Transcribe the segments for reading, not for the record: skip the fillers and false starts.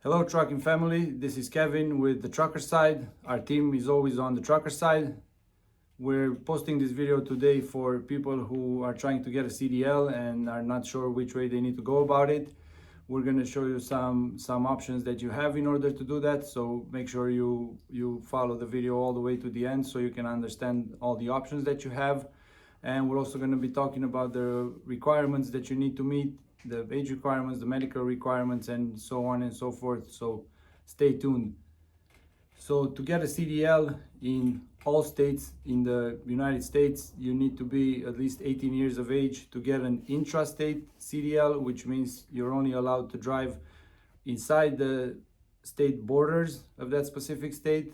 Hello trucking family, this is Kevin with the trucker side. Our team is always on the trucker side. We're posting this video today for people who are trying to get a CDL and are not sure which way they need to go about it. We're going to show you some options that you have in order to do that, so make sure you follow the video all the way to the end so you can understand all the options that you have. And we're also going to be talking about the requirements that you need to meet, the age requirements, the medical requirements, and so on and so forth. So stay tuned. So to get a CDL in all states in the United States, you need to be at least 18 years of age. To get an intrastate CDL, which means you're only allowed to drive inside the state borders of that specific state,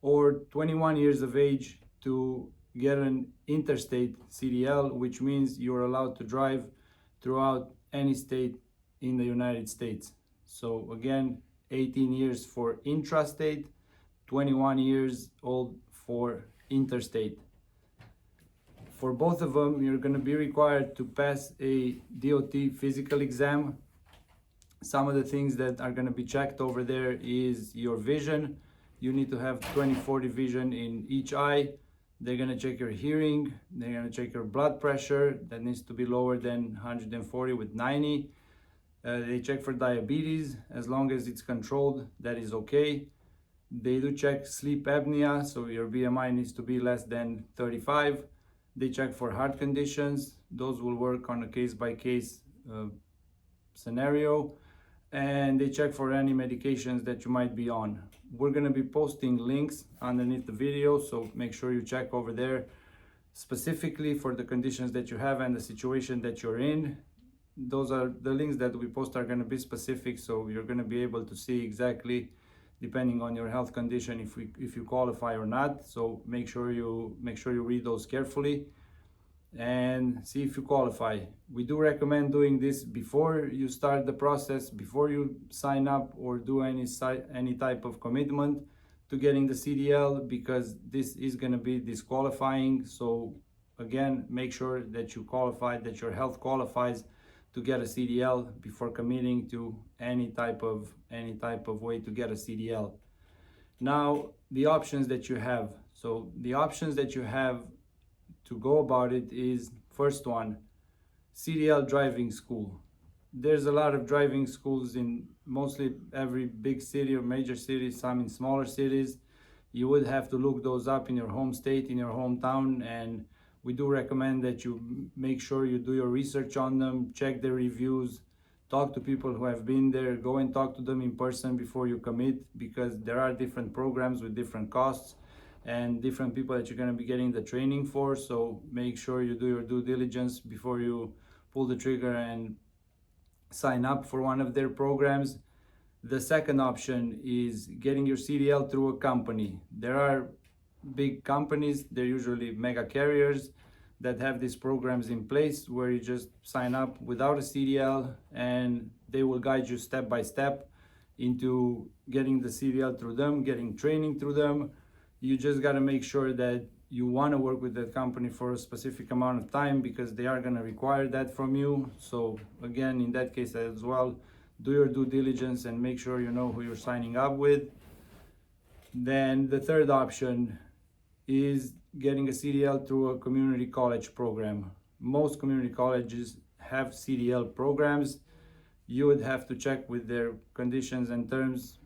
or 21 years of age to get an interstate CDL, which means you're allowed to drive throughout any state in the United States. So again, 18 years for intrastate, 21 years old for interstate. For both of them, you're going to be required to pass a DOT physical exam. Some of the things that are going to be checked over there is your vision. You need to have 20/40 vision in each eye. They're going to check your hearing. They're going to check your blood pressure. That needs to be lower than 140 with 90. They check for diabetes. As long as it's controlled, that is okay. They do check sleep apnea, so your BMI needs to be less than 35. They check for heart conditions. Those will work on a case-by-case scenario. And they check for any medications that you might be on. We're going to be posting links underneath the video, so make sure you check over there specifically for the conditions that you have and the situation that you're in. Those are the links that we post are going to be specific, so you're going to be able to see exactly, depending on your health condition, if you qualify or not. So make sure you read those carefully and see if you qualify. We do recommend doing this before you start the process, before you sign up or do any type of commitment to getting the CDL, because this is going to be disqualifying. So again, make sure that you qualify, that your health qualifies to get a CDL before committing to any type of way to get a CDL. Now, the options that you have. So the options that you have to go about it is, first one, CDL driving school. There's a lot of driving schools in mostly every big city or major city, some in smaller cities. You would have to look those up in your home state, in your hometown, and we do recommend that you make sure you do your research on them, check the reviews, talk to people who have been there, go and talk to them in person before you commit, because there are different programs with different costs and different people that you're going to be getting the training for. So make sure you do your due diligence before you pull the trigger and sign up for one of their programs. The second option is getting your CDL through a company. There are big companies, they're usually mega carriers, that have these programs in place where you just sign up without a CDL and they will guide you step by step into getting the CDL through them, getting training through them. You just got to make sure that you want to work with that company for a specific amount of time, because they are going to require that from you. So again, in that case as well, do your due diligence and make sure you know who you're signing up with. Then the third option is getting a CDL through a community college program. Most community colleges have CDL programs. You would have to check with their conditions and terms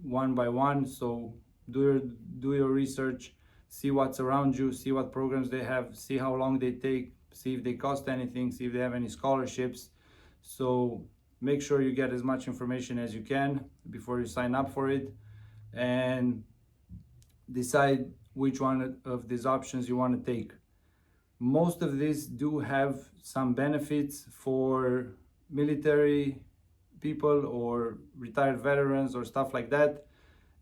one by one. So do your research, see what's around you, see what programs they have, see how long they take, see if they cost anything, see if they have any scholarships. So make sure you get as much information as you can before you sign up for it, and decide which one of these options you want to take. Most of these do have some benefits for military people or retired veterans or stuff like that.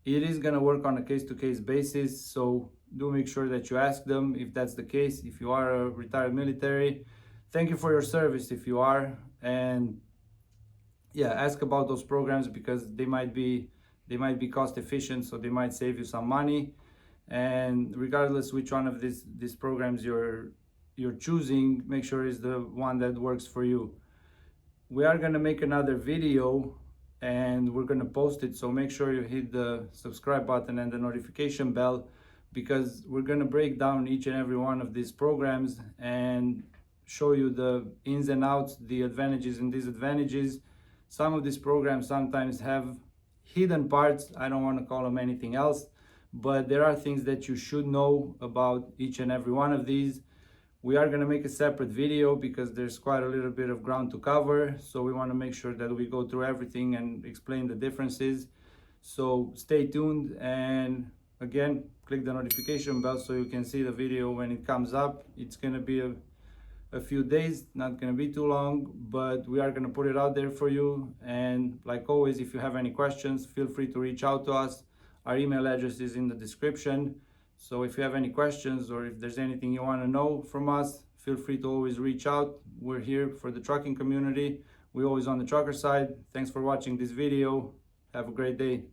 It is going to work on a case-to-case basis, so do make sure that you ask them if that's the case. If you are a retired military, thank you for your service if you are, and yeah, ask about those programs, because they might be cost efficient, so they might save you some money. And regardless which one of these programs you're choosing, make sure it's the one that works for you. We are going to make another video and we're going to post it. So make sure you hit the subscribe button and the notification bell, because we're going to break down each and every one of these programs and show you the ins and outs, the advantages and disadvantages. Some of these programs sometimes have hidden parts. I don't want to call them anything else, but there are things that you should know about each and every one of these. We are going to make a separate video because there's quite a little bit of ground to cover. So we want to make sure that we go through everything and explain the differences. So stay tuned, and again, click the notification bell so you can see the video when it comes up. It's going to be a few days, not going to be too long, but we are going to put it out there for you. And like always, if you have any questions, feel free to reach out to us. Our email address is in the description. So if you have any questions or if there's anything you want to know from us, feel free to always reach out. We're here for the trucking community. We're always on the trucker side. Thanks for watching this video. Have a great day.